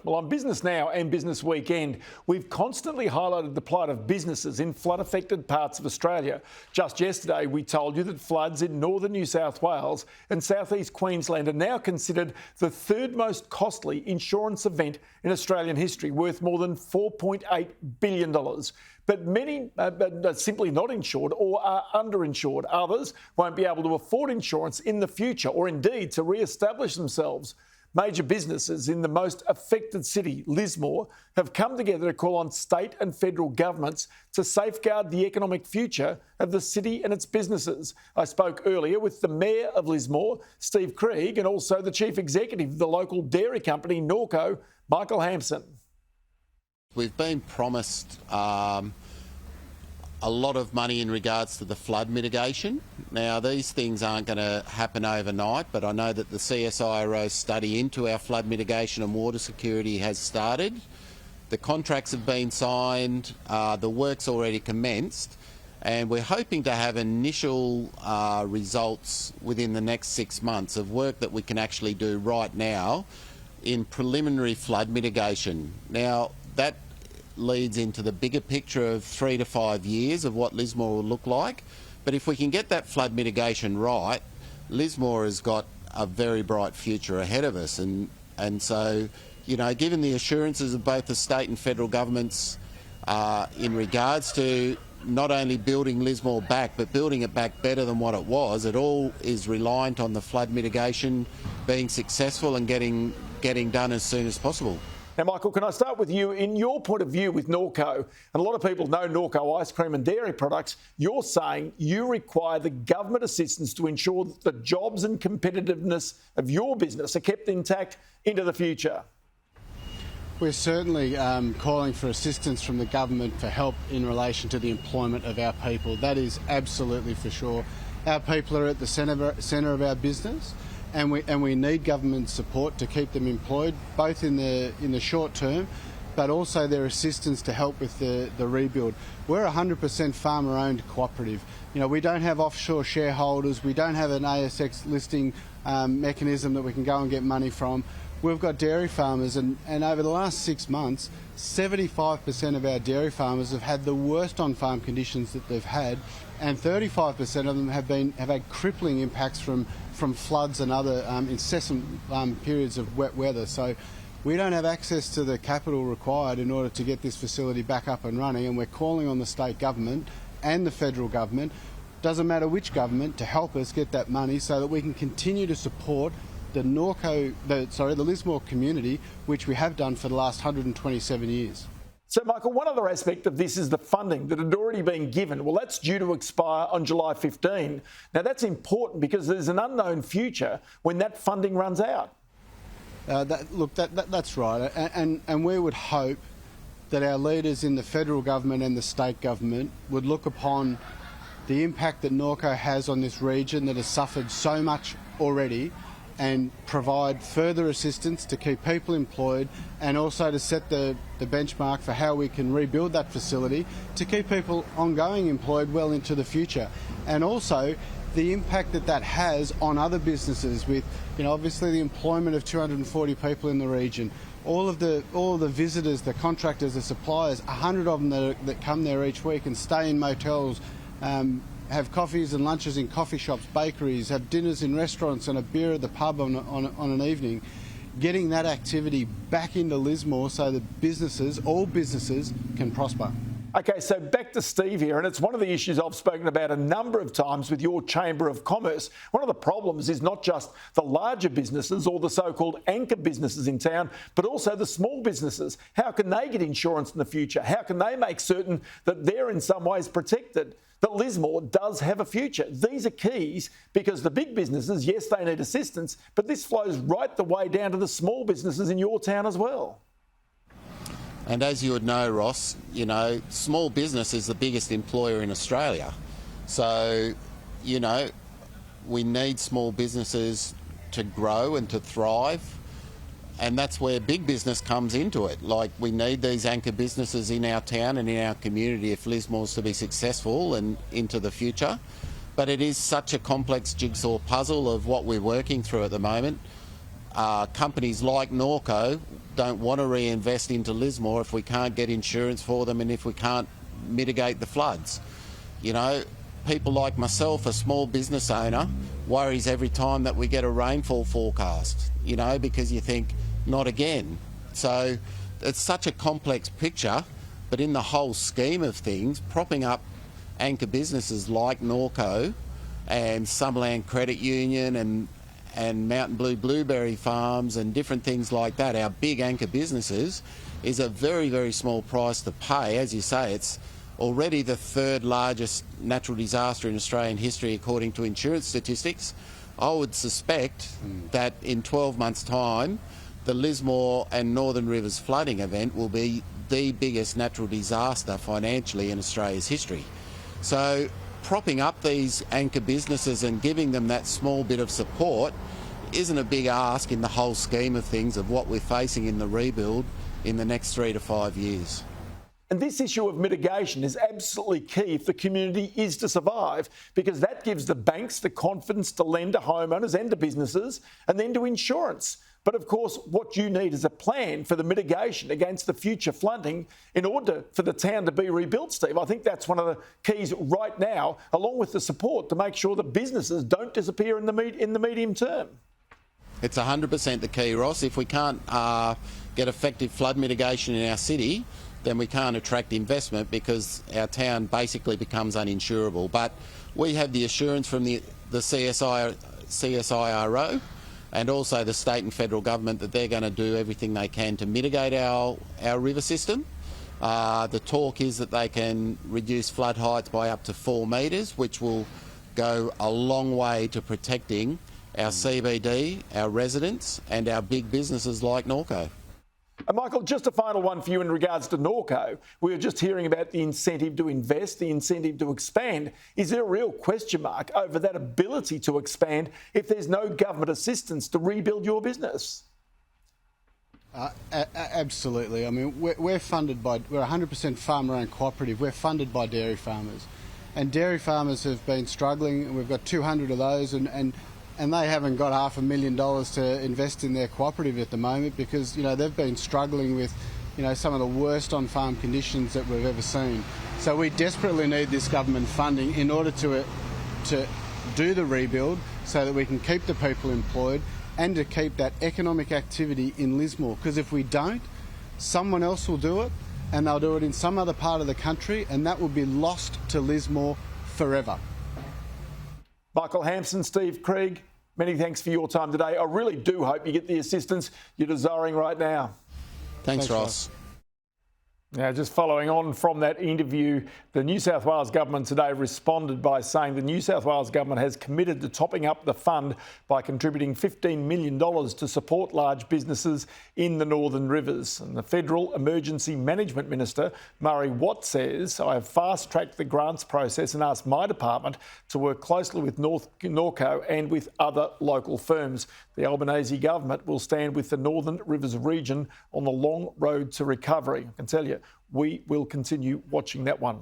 Well, on Business Now and Business Weekend, we've constantly highlighted the plight of businesses in flood-affected parts of Australia. Just yesterday, we told you that floods in northern New South Wales and southeast Queensland are now considered the third most costly insurance event in Australian history, worth more than $4.8 billion. But many are simply not insured or are underinsured. Others won't be able to afford insurance in the future or indeed to re-establish themselves. Major businesses in the most affected city, Lismore, have come together to call on state and federal governments to safeguard the economic future of the city and its businesses. I spoke earlier with the Mayor of Lismore, Steve Krieg, and also the Chief Executive of the local dairy company, Norco, Michael Hampson. We've been promised a lot of money in regards to the flood mitigation. Now, these things aren't going to happen overnight, but I know that the CSIRO study into our flood mitigation and water security has started. The contracts have been signed, the work's already commenced, and we're hoping to have initial results within the next 6 months of work that we can actually do right now in preliminary flood mitigation. Now, that leads into the bigger picture of 3 to 5 years of what Lismore will look like. But if we can get that flood mitigation right, Lismore has got a very bright future ahead of us. And so, you know, given the assurances of both the state and federal governments in regards to not only building Lismore back, but building it back better than what it was, it all is reliant on the flood mitigation being successful and getting done as soon as possible. Now, Michael, can I start with you? In your point of view with Norco, and a lot of people know Norco ice cream and dairy products, you're saying you require the government assistance to ensure that the jobs and competitiveness of your business are kept intact into the future. We're certainly calling for assistance from the government for help in relation to the employment of our people. That is absolutely for sure. Our people are at the centre of our business. And we need government support to keep them employed, both in the short term, but also their assistance to help with the rebuild. We're a 100% farmer-owned cooperative. You know, we don't have offshore shareholders. We don't have an ASX listing mechanism that we can go and get money from. We've got dairy farmers, and over the last 6 months, 75% of our dairy farmers have had the worst on-farm conditions that they've had, and 35% of them have had crippling impacts from floods and other incessant periods of wet weather. So we don't have access to the capital required in order to get this facility back up and running, and we're calling on the state government and the federal government, doesn't matter which government, to help us get that money so that we can continue to support the Lismore community, which we have done for the last 127 years. So, Michael, one other aspect of this is the funding that had already been given. Well, that's due to expire on July 15. Now, that's important because there's an unknown future when that funding runs out. That's right. And we would hope that our leaders in the federal government and the state government would look upon the impact that Norco has on this region that has suffered so much already, and provide further assistance to keep people employed, and also to set the benchmark for how we can rebuild that facility to keep people ongoing employed well into the future. And also the impact that has on other businesses with, you know, obviously the employment of 240 people in the region, all of the visitors, the contractors, the suppliers, 100 of them that come there each week and stay in motels, have coffees and lunches in coffee shops, bakeries, have dinners in restaurants and a beer at the pub on an evening. Getting that activity back into Lismore so that all businesses can prosper. OK, so back to Steve here, and it's one of the issues I've spoken about a number of times with your Chamber of Commerce. One of the problems is not just the larger businesses or the so-called anchor businesses in town, but also the small businesses. How can they get insurance in the future? How can they make certain that they're in some ways protected, that Lismore does have a future? These are keys because the big businesses, yes, they need assistance, but this flows right the way down to the small businesses in your town as well. And as you would know, Ross, you know, small business is the biggest employer in Australia. So, you know, we need small businesses to grow and to thrive. And that's where big business comes into it. Like, we need these anchor businesses in our town and in our community if Lismore's to be successful and into the future. But it is such a complex jigsaw puzzle of what we're working through at the moment. companies like Norco don't want to reinvest into Lismore if we can't get insurance for them and if we can't mitigate the floods. You know, people like myself, a small business owner, worries every time that we get a rainfall forecast, you know, because you think, not again. So it's such a complex picture, but in the whole scheme of things, propping up anchor businesses like Norco and Summerland Credit Union and Mountain Blue Blueberry Farms and different things like that, our big anchor businesses, is a very, very small price to pay. As you say, it's already the third largest natural disaster in Australian history according to insurance statistics. I would suspect that in 12 months' time, the Lismore and Northern Rivers flooding event will be the biggest natural disaster financially in Australia's history. So propping up these anchor businesses and giving them that small bit of support isn't a big ask in the whole scheme of things of what we're facing in the rebuild in the next 3 to 5 years. And this issue of mitigation is absolutely key if the community is to survive, because that gives the banks the confidence to lend to homeowners and to businesses and then to insurance. But of course, what you need is a plan for the mitigation against the future flooding in order for the town to be rebuilt, Steve. I think that's one of the keys right now, along with the support to make sure that businesses don't disappear in the medium term. It's 100% the key, Ross. If we can't get effective flood mitigation in our city, then we can't attract investment because our town basically becomes uninsurable. But we have the assurance from the CSIRO and also the state and federal government that they're going to do everything they can to mitigate our river system. The talk is that they can reduce flood heights by up to 4 metres, which will go a long way to protecting our CBD, our residents and our big businesses like Norco. And Michael, just a final one for you in regards to Norco. We were just hearing about the incentive to invest, the incentive to expand. Is there a real question mark over that ability to expand if there's no government assistance to rebuild your business? Absolutely. I mean, we're funded by, we're 100% farmer-owned cooperative. We're funded by dairy farmers. And dairy farmers have been struggling, and we've got 200 of those, and they haven't got $500,000 to invest in their cooperative at the moment because, you know, they've been struggling with, you know, some of the worst on-farm conditions that we've ever seen. So we desperately need this government funding in order to do the rebuild so that we can keep the people employed and to keep that economic activity in Lismore. Because if we don't, someone else will do it and they'll do it in some other part of the country and that will be lost to Lismore forever. Michael Hampson, Steve Krieg, many thanks for your time today. I really do hope you get the assistance you're desiring right now. Thanks Ross. Now, just following on from that interview, the New South Wales government today responded by saying the New South Wales government has committed to topping up the fund by contributing $15 million to support large businesses in the Northern Rivers. And the Federal Emergency Management Minister, Murray Watt, says, I have fast-tracked the grants process and asked my department to work closely with Norco and with other local firms. The Albanese government will stand with the Northern Rivers region on the long road to recovery. I can tell you, we will continue watching that one.